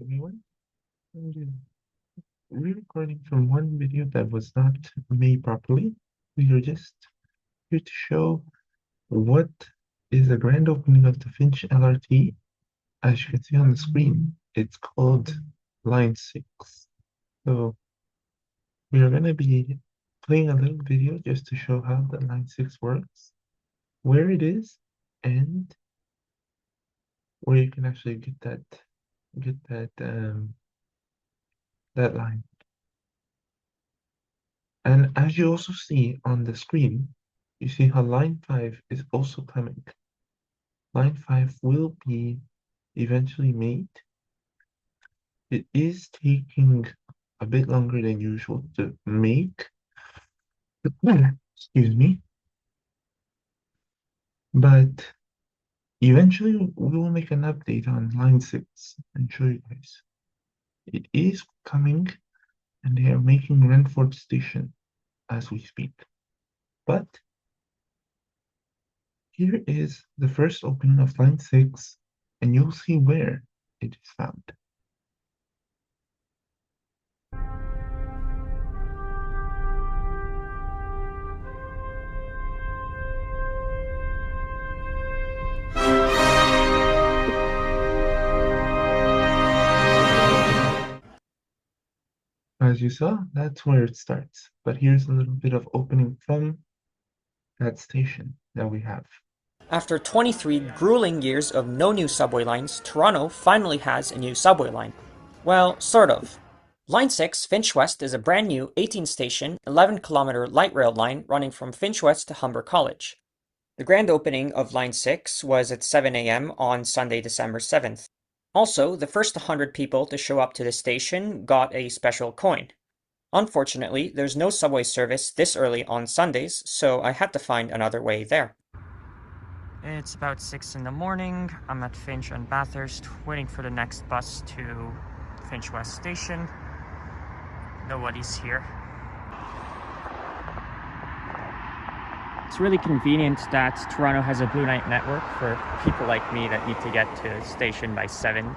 Everyone, we're recording from one video that was not made properly. We are just here to show what is the grand opening of the Finch LRT. As you can see on the screen, it's called Line 6. So we are going to be playing a little video just to show how the Line 6 works, where it is, and where you can actually get that line. And as you also see on the screen, you see how line 5 is also coming. Line 5 will be eventually made. It is taking a bit longer than usual to make. Excuse me. But eventually we will make an update on line 6 and show you guys. It is coming and they are making Renford Station as we speak. But here is the first opening of line 6, and you'll see where it is found. As you saw, that's where it starts. But here's a little bit of opening from that station that we have. After 23 grueling years of no new subway lines, Toronto finally has a new subway line. Well, sort of. Line 6 Finch West is a brand new 18-station, 11-kilometer light rail line running from Finch West to Humber College. The grand opening of Line 6 was at 7 a.m. on Sunday, December 7th. Also, the first 100 people to show up to the station got a special coin. Unfortunately, there's no subway service this early on Sundays, so I had to find another way there. It's about 6 in the morning. I'm at Finch and Bathurst, waiting for the next bus to Finch West Station. Nobody's here. It's really convenient that Toronto has a Blue Night network for people like me that need to get to the station by 7.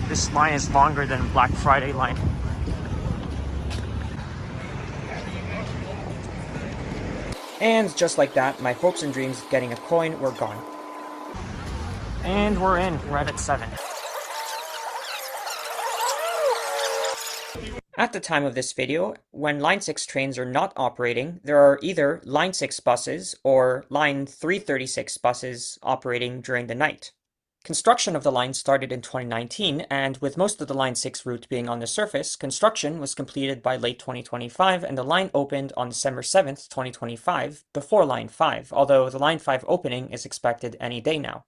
This line is longer than Black Friday line. And just like that, my hopes and dreams of getting a coin were gone. And we're in. We're at 7. At the time of this video, when Line 6 trains are not operating, there are either Line 6 buses or Line 336 buses operating during the night. Construction of the line started in 2019, and with most of the Line 6 route being on the surface, construction was completed by late 2025, and the line opened on December 7th, 2025, before Line 5, although the Line 5 opening is expected any day now.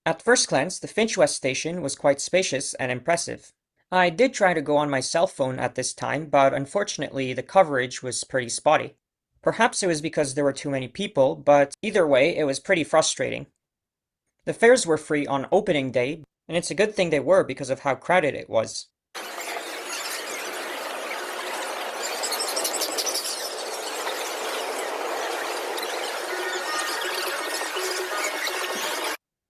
At first glance, the Finch West station was quite spacious and impressive. I did try to go on my cell phone at this time, but unfortunately the coverage was pretty spotty. Perhaps it was because there were too many people, but either way, it was pretty frustrating. The fares were free on opening day, and it's a good thing they were because of how crowded it was.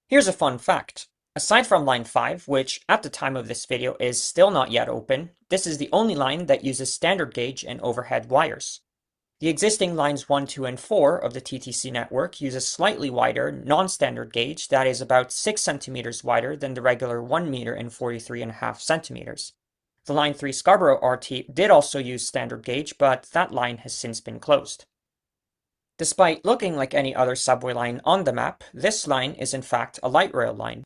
Here's a fun fact. Aside from Line 5, which at the time of this video is still not yet open, this is the only line that uses standard gauge and overhead wires. The existing lines 1, 2, and 4 of the TTC network use a slightly wider, non-standard gauge that is about 6 centimeters wider than the regular 1 meter and 43.5 centimeters. The Line 3 Scarborough RT did also use standard gauge, but that line has since been closed. Despite looking like any other subway line on the map, this line is in fact a light rail line.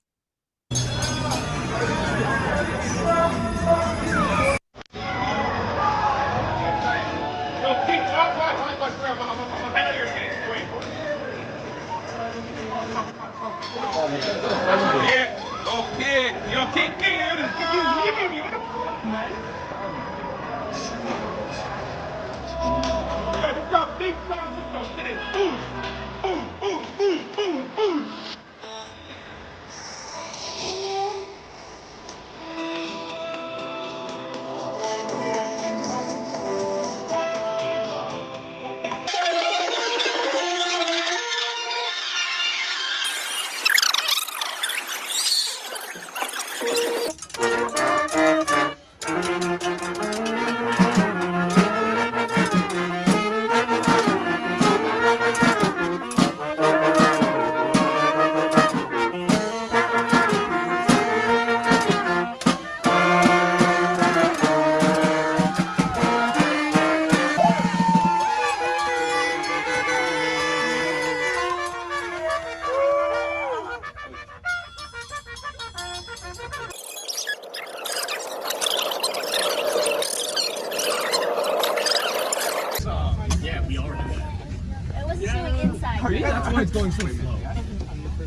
going so slow.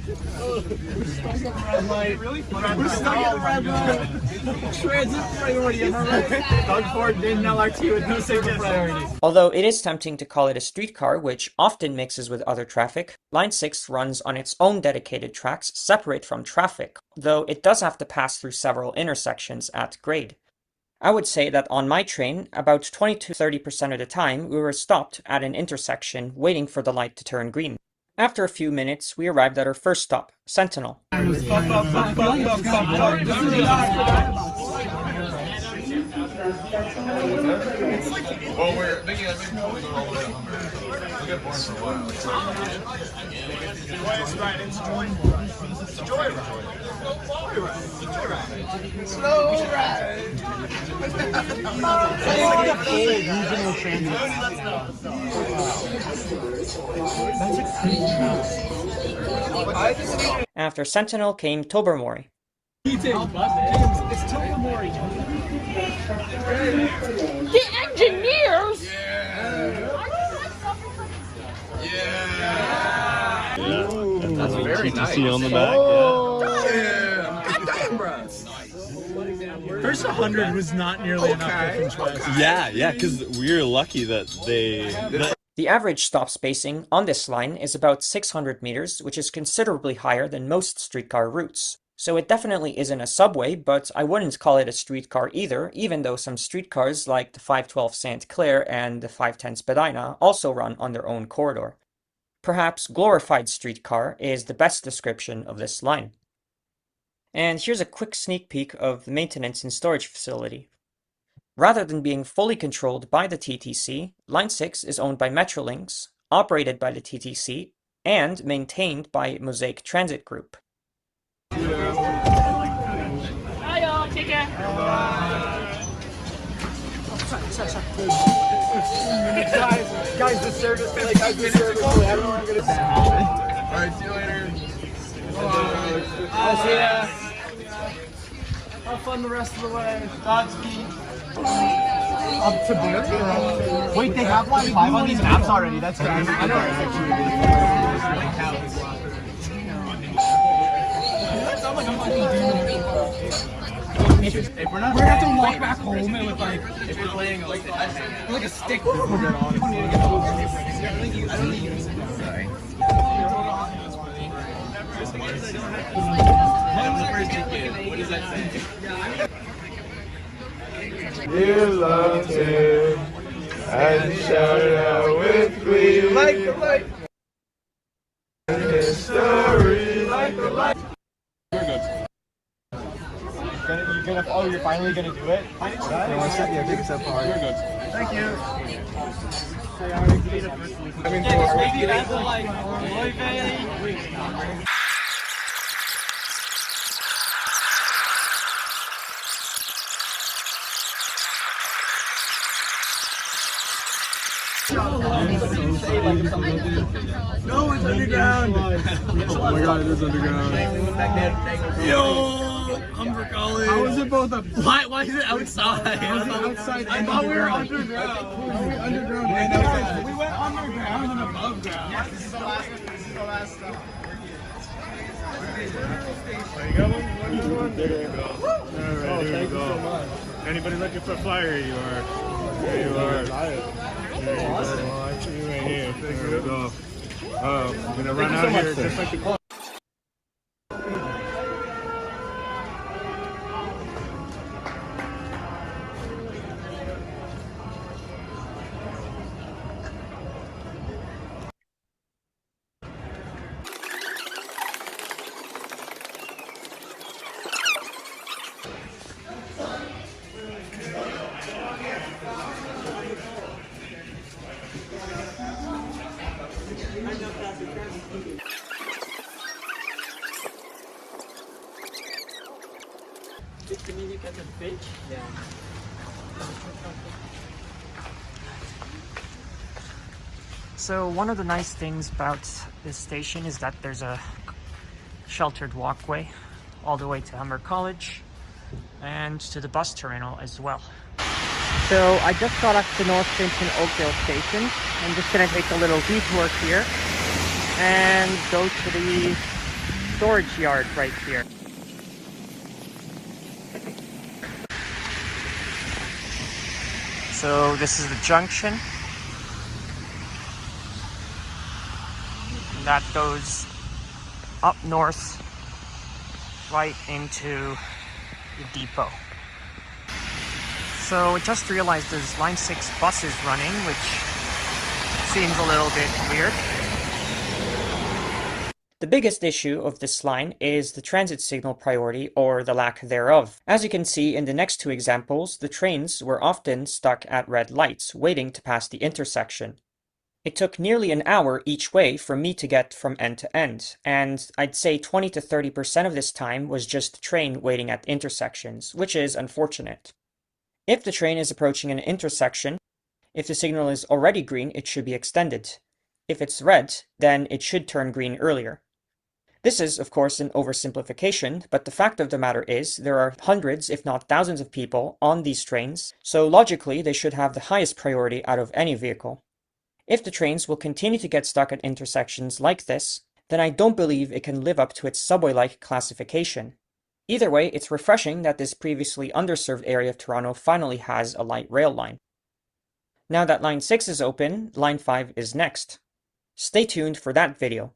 We're stuck at red light. We're stuck at red light. Transit priority, am I right? Doug Ford did an LRT with no safety priority. Although it is tempting to call it a streetcar, which often mixes with other traffic, Line 6 runs on its own dedicated tracks separate from traffic, though it does have to pass through several intersections at grade. I would say that on my train, about 20 to 30% of the time, we were stopped at an intersection waiting for the light to turn green. After a few minutes, we arrived at our first stop, Sentinel. Well, we're thinking of maybe going all the way to Humber. We'll get bored for a while. It's a joyride. Slow ride. It's like a full regional transit. That's a crazy. After Sentinel came Tobermory. It's Tobermory. The engineers! Yeah. That's very nice. TTC on the back. First 100 was not nearly enough for Finch West. Yeah, because we were lucky that The average stop spacing on this line is about 600 meters, which is considerably higher than most streetcar routes. So it definitely isn't a subway, but I wouldn't call it a streetcar either, even though some streetcars like the 512 St. Clair and the 510 Spadina also run on their own corridor. Perhaps glorified streetcar is the best description of this line. And here's a quick sneak peek of the maintenance and storage facility. Rather than being fully controlled by the TTC, Line 6 is owned by Metrolinx, operated by the TTC, and maintained by Mosaic Transit Group. Hiya, take care. Guys, the service. Guys, the service. I don't know what I'm gonna say. Alright, see you later. I'll see ya. Have fun the rest of the way. Godspeed. Up to Barry? Wait, they have line 5 on these maps already. That's crazy. I know. If we're not, we're gonna have to walk back home and with like, if we're playing like a stick. What does that say? You loved him and shouted out with glee. Like the light. His story like the light. You're finally gonna do it? Yeah, take a step forward. You're good. Thank you. No, it's underground. Oh my god, it is underground. Yo, Humber College. How is it both up? Why is it outside? Outside. I thought we were underground. Are we underground? We went underground and above ground. This is the last stop. There you go. There you go. Alright, there you go. Anybody looking for a flyer? Here you are. There you are. There you go. I see you right here. There you go. I'm gonna run out here just like the clock. So one of the nice things about this station is that there's a sheltered walkway all the way to Humber College and to the bus terminal as well. So I just got off the North Finch and Oakdale station. I'm just going to take a little detour here and go to the storage yard right here. So this is the junction. And that goes up north right into the depot. So I just realized there's line 6 buses running, which seems a little bit weird. The biggest issue of this line is the transit signal priority, or the lack thereof. As you can see in the next two examples, the trains were often stuck at red lights, waiting to pass the intersection. It took nearly an hour each way for me to get from end to end, and I'd say 20 to 30% of this time was just the train waiting at intersections, which is unfortunate. If the train is approaching an intersection, if the signal is already green, it should be extended. If it's red, then it should turn green earlier. This is, of course, an oversimplification, but the fact of the matter is there are hundreds, if not thousands of people on these trains, so logically they should have the highest priority out of any vehicle. If the trains will continue to get stuck at intersections like this, then I don't believe it can live up to its subway-like classification. Either way, it's refreshing that this previously underserved area of Toronto finally has a light rail line. Now that Line 6 is open, Line 5 is next. Stay tuned for that video.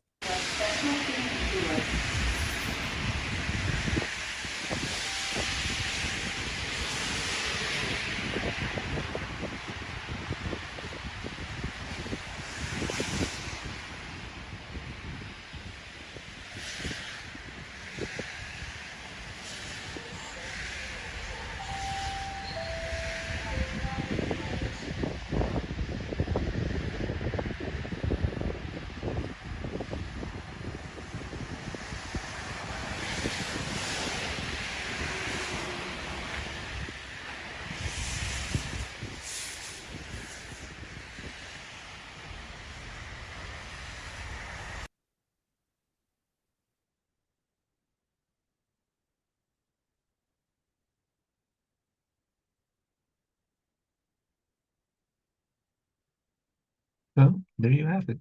So there you have it.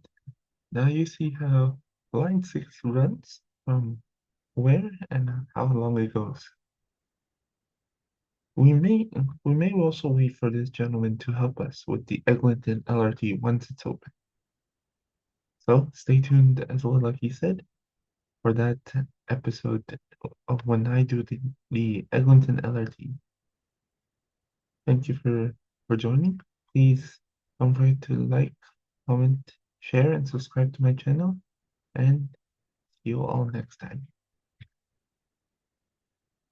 Now you see how line 6 runs, from where and how long it goes. We may also wait for this gentleman to help us with the Eglinton LRT once it's open. So stay tuned, as well, like he said, for that episode of when I do the Eglinton LRT. Thank you for joining. Please don't forget to like, comment, share, and subscribe to my channel. And see you all next time.